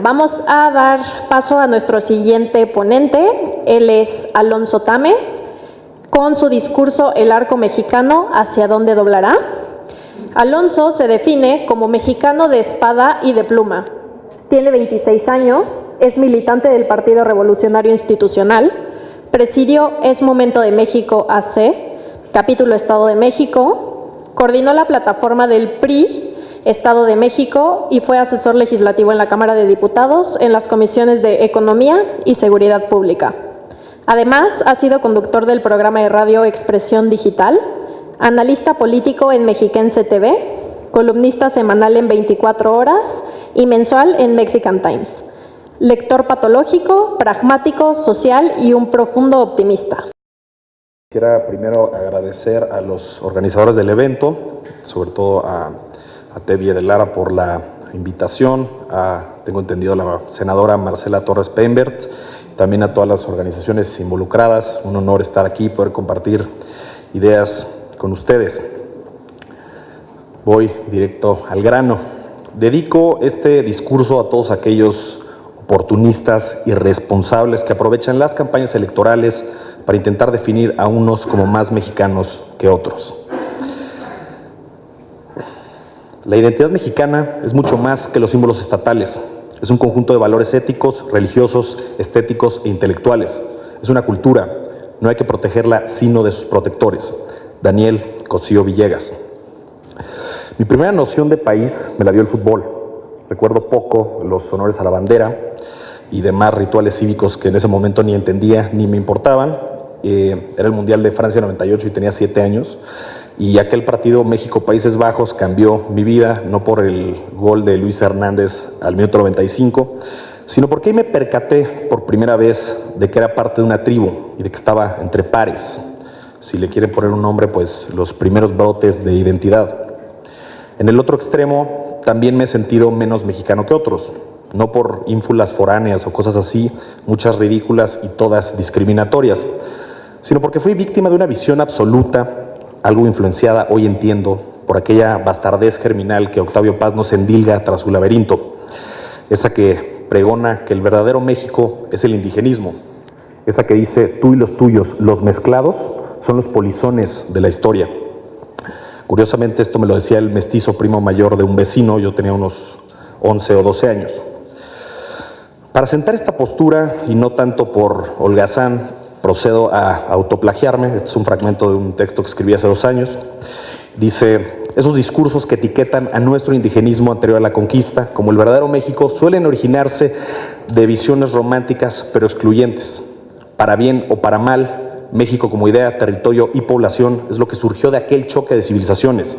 Vamos a dar paso a nuestro siguiente ponente. Él es Alonso Tames, con su discurso El arco mexicano, ¿hacia dónde doblará? Alonso se define como mexicano de espada y de pluma. Tiene 26 años, es militante del Partido Revolucionario Institucional, presidió Es Momento de México AC, capítulo Estado de México, coordinó la plataforma del PRI, Estado de México, y fue asesor legislativo en la Cámara de Diputados en las comisiones de Economía y Seguridad Pública. Además, ha sido conductor del programa de radio Expresión Digital, analista político en Mexiquense TV, columnista semanal en 24 horas y mensual en Mexican Times. Lector patológico, pragmático, social y un profundo optimista. Quisiera primero agradecer a los organizadores del evento, sobre todo a Tevye de Lara por la invitación, tengo entendido, la senadora Marcela Torres Peinbert, también a todas las organizaciones involucradas. Un honor estar aquí, poder compartir ideas con ustedes. Voy directo al grano. Dedico este discurso a todos aquellos oportunistas irresponsables que aprovechan las campañas electorales para intentar definir a unos como más mexicanos que otros. La identidad mexicana es mucho más que los símbolos estatales. Es un conjunto de valores éticos, religiosos, estéticos e intelectuales. Es una cultura. No hay que protegerla sino de sus protectores. Daniel Cosío Villegas. Mi primera noción de país me la dio el fútbol. Recuerdo poco los honores a la bandera y demás rituales cívicos que en ese momento ni entendía ni me importaban. Era el Mundial de Francia 98 y tenía 7 años. Y aquel partido México-Países Bajos cambió mi vida, no por el gol de Luis Hernández al minuto 95, sino porque ahí me percaté por primera vez de que era parte de una tribu y de que estaba entre pares. Si le quieren poner un nombre, pues los primeros brotes de identidad. En el otro extremo, también me he sentido menos mexicano que otros, no por ínfulas foráneas o cosas así, muchas ridículas y todas discriminatorias, sino porque fui víctima de una visión absoluta, algo influenciada, hoy entiendo, por aquella bastardez germinal que Octavio Paz nos endilga tras su laberinto, esa que pregona que el verdadero México es el indigenismo, esa que dice tú y los tuyos, los mezclados, son los polizones de la historia. Curiosamente, esto me lo decía el mestizo primo mayor de un vecino, yo tenía unos 11 o 12 años. Para sentar esta postura, y no tanto por holgazán, procedo a autoplagiarme. Este es un fragmento de un texto que escribí hace 2 años. Dice: esos discursos que etiquetan a nuestro indigenismo anterior a la conquista como el verdadero México suelen originarse de visiones románticas pero excluyentes. Para bien o para mal, México como idea, territorio y población es lo que surgió de aquel choque de civilizaciones.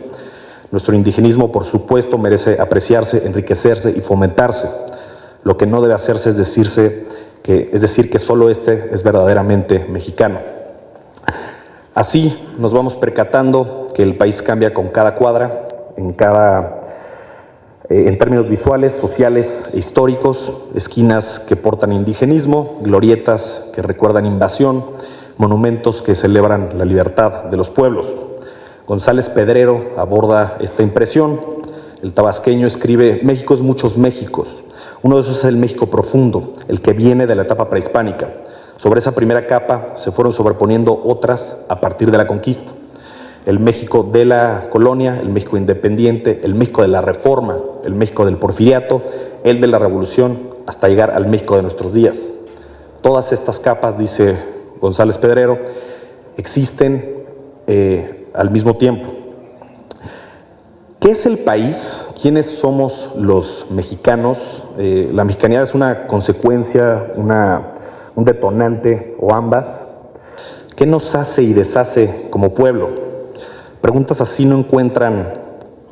Nuestro indigenismo, por supuesto, merece apreciarse, enriquecerse y fomentarse. Lo que no debe hacerse es decir que solo este es verdaderamente mexicano. Así nos vamos percatando que el país cambia con cada cuadra, en términos visuales, sociales e históricos, esquinas que portan indigenismo, glorietas que recuerdan invasión, monumentos que celebran la libertad de los pueblos. González Pedrero aborda esta impresión. El tabasqueño escribe: México es muchos Méxicos. Uno de esos es el México profundo, el que viene de la etapa prehispánica. Sobre esa primera capa se fueron sobreponiendo otras a partir de la conquista. El México de la colonia, el México independiente, el México de la reforma, el México del porfiriato, el de la revolución, hasta llegar al México de nuestros días. Todas estas capas, dice González Pedrero, existen al mismo tiempo. ¿Qué es el país? ¿Quiénes somos los mexicanos? La mexicanidad es una consecuencia, un detonante o ambas. ¿Qué nos hace y deshace como pueblo? Preguntas así no encuentran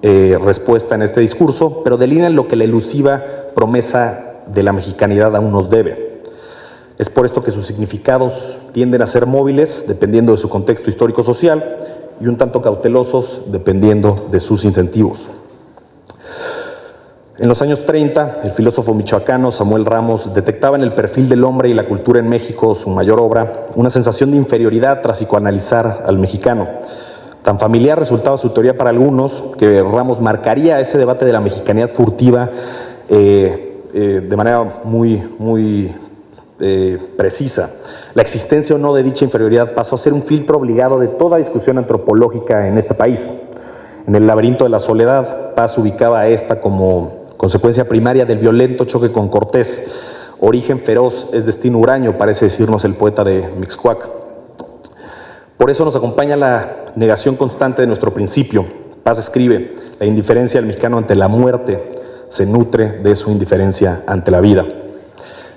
respuesta en este discurso, pero delinean lo que la elusiva promesa de la mexicanidad aún nos debe. Es por esto que sus significados tienden a ser móviles, dependiendo de su contexto histórico-social, y un tanto cautelosos, dependiendo de sus incentivos. En los años 30, el filósofo michoacano Samuel Ramos detectaba en el perfil del hombre y la cultura en México, su mayor obra, una sensación de inferioridad tras psicoanalizar al mexicano. Tan familiar resultaba su teoría para algunos que Ramos marcaría ese debate de la mexicanidad furtiva de manera muy precisa. La existencia o no de dicha inferioridad pasó a ser un filtro obligado de toda discusión antropológica en este país. En el laberinto de la soledad, Paz ubicaba a esta como consecuencia primaria del violento choque con Cortés. Origen feroz es destino huraño, parece decirnos el poeta de Mixcoac. Por eso nos acompaña la negación constante de nuestro principio. Paz escribe: la indiferencia del mexicano ante la muerte se nutre de su indiferencia ante la vida.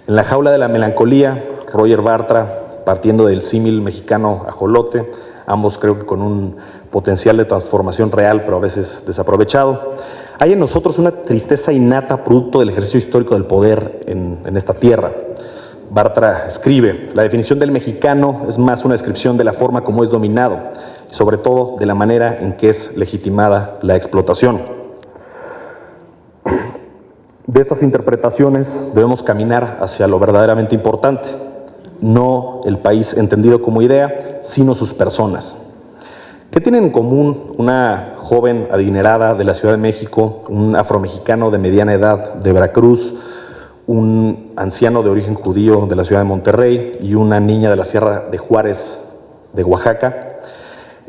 En la jaula de la melancolía, Roger Bartra, partiendo del símil mexicano ajolote, ambos creo que con un potencial de transformación real, pero a veces desaprovechado, hay en nosotros una tristeza innata producto del ejercicio histórico del poder en esta tierra. Bartra escribe: la definición del mexicano es más una descripción de la forma como es dominado, y sobre todo de la manera en que es legitimada la explotación. De estas interpretaciones debemos caminar hacia lo verdaderamente importante, no el país entendido como idea, sino sus personas. ¿Qué tienen en común una joven adinerada de la Ciudad de México, un afromexicano de mediana edad de Veracruz, un anciano de origen judío de la ciudad de Monterrey y una niña de la Sierra de Juárez de Oaxaca?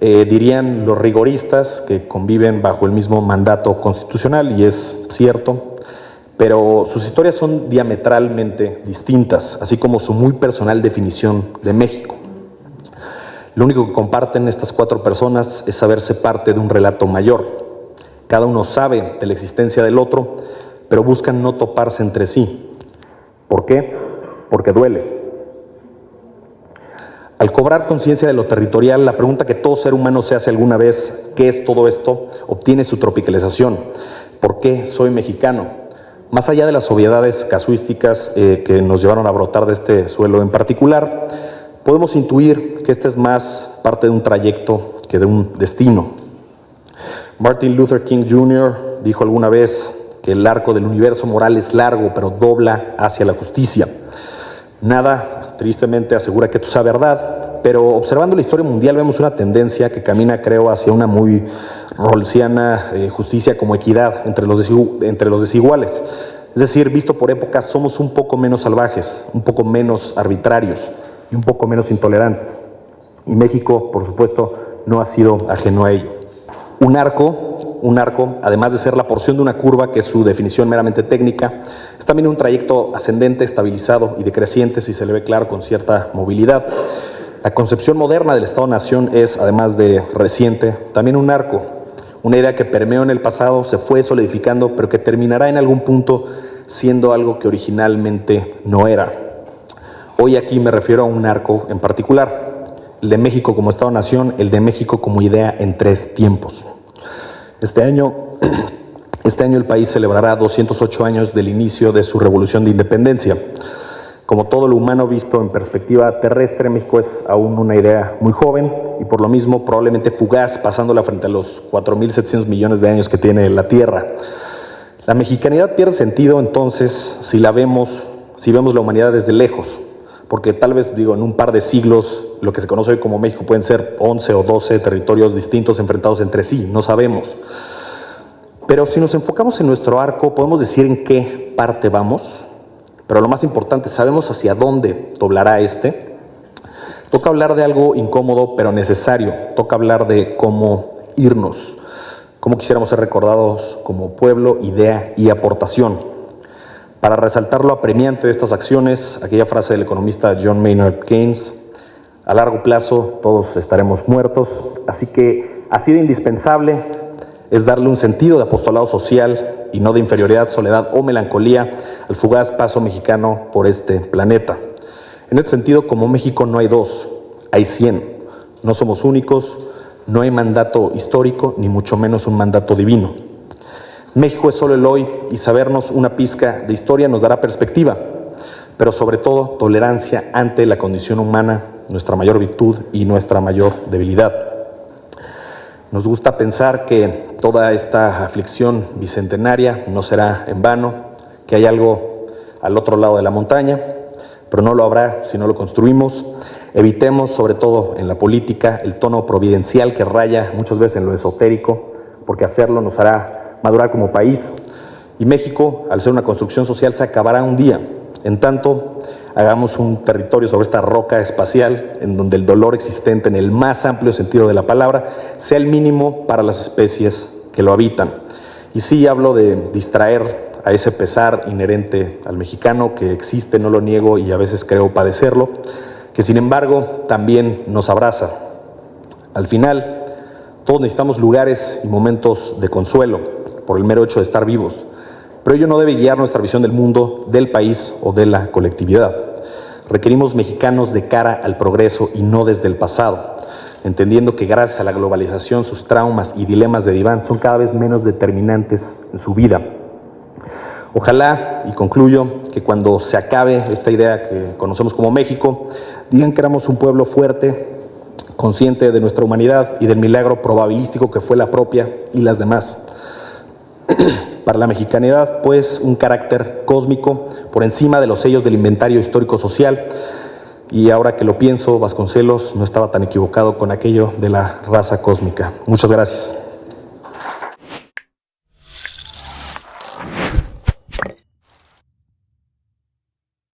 Dirían los rigoristas que conviven bajo el mismo mandato constitucional, y es cierto, pero sus historias son diametralmente distintas, así como su muy personal definición de México. Lo único que comparten estas cuatro personas es saberse parte de un relato mayor. Cada uno sabe de la existencia del otro, pero buscan no toparse entre sí. ¿Por qué? Porque duele. Al cobrar conciencia de lo territorial, la pregunta que todo ser humano se hace alguna vez, ¿qué es todo esto?, obtiene su tropicalización. ¿Por qué soy mexicano? Más allá de las obviedades casuísticas que nos llevaron a brotar de este suelo en particular, podemos intuir que este es más parte de un trayecto que de un destino. Martin Luther King Jr. dijo alguna vez que el arco del universo moral es largo, pero dobla hacia la justicia. Nada, tristemente, asegura que esto sea verdad, pero observando la historia mundial vemos una tendencia que camina, creo, hacia una muy rawlsiana justicia como equidad entre los desiguales. Es decir, visto por épocas, somos un poco menos salvajes, un poco menos arbitrarios y un poco menos intolerantes. Y México, por supuesto, no ha sido ajeno a ello. Un arco, además de ser la porción de una curva, que es su definición meramente técnica, es también un trayecto ascendente, estabilizado y decreciente, si se le ve claro, con cierta movilidad. La concepción moderna del Estado-Nación es, además de reciente, también un arco, una idea que permeó en el pasado, se fue solidificando, pero que terminará en algún punto siendo algo que originalmente no era. Hoy aquí me refiero a un arco en particular, el de México como Estado-Nación, el de México como idea en tres tiempos. Este año el país celebrará 208 años del inicio de su revolución de independencia. Como todo lo humano visto en perspectiva terrestre, México es aún una idea muy joven y por lo mismo probablemente fugaz, pasándola frente a los 4.700 millones de años que tiene la Tierra. La mexicanidad pierde sentido entonces si vemos la humanidad desde lejos, porque tal vez, en un par de siglos, lo que se conoce hoy como México pueden ser 11 o 12 territorios distintos enfrentados entre sí, no sabemos. Pero si nos enfocamos en nuestro arco, podemos decir en qué parte vamos. Pero lo más importante, ¿sabemos hacia dónde doblará este? Toca hablar de algo incómodo pero necesario. Toca hablar de cómo irnos, cómo quisiéramos ser recordados como pueblo, idea y aportación. Para resaltar lo apremiante de estas acciones, aquella frase del economista John Maynard Keynes: a largo plazo todos estaremos muertos, así que así de indispensable es darle un sentido de apostolado social y no de inferioridad, soledad o melancolía al fugaz paso mexicano por este planeta. En este sentido, como México no hay dos, hay 100. No somos únicos, no hay mandato histórico, ni mucho menos un mandato divino. México es solo el hoy y sabernos una pizca de historia nos dará perspectiva, pero sobre todo tolerancia ante la condición humana, nuestra mayor virtud y nuestra mayor debilidad. Nos gusta pensar que toda esta aflicción bicentenaria no será en vano, que hay algo al otro lado de la montaña, pero no lo habrá si no lo construimos. Evitemos, sobre todo en la política, el tono providencial que raya muchas veces en lo esotérico, porque hacerlo nos hará madurar como país. Y México, al ser una construcción social, se acabará un día. En tanto, hagamos un territorio sobre esta roca espacial en donde el dolor existente en el más amplio sentido de la palabra sea el mínimo para las especies que lo habitan. Y sí hablo de distraer a ese pesar inherente al mexicano que existe, no lo niego y a veces creo padecerlo, que sin embargo también nos abraza. Al final, todos necesitamos lugares y momentos de consuelo por el mero hecho de estar vivos, pero ello no debe guiar nuestra visión del mundo, del país o de la colectividad. Requerimos mexicanos de cara al progreso y no desde el pasado, entendiendo que gracias a la globalización sus traumas y dilemas de diván son cada vez menos determinantes en su vida. Ojalá, y concluyo, que cuando se acabe esta idea que conocemos como México, digan que éramos un pueblo fuerte, consciente de nuestra humanidad y del milagro probabilístico que fue la propia y las demás. Para la mexicanidad, pues, un carácter cósmico por encima de los sellos del inventario histórico-social. Y ahora que lo pienso, Vasconcelos no estaba tan equivocado con aquello de la raza cósmica. Muchas gracias.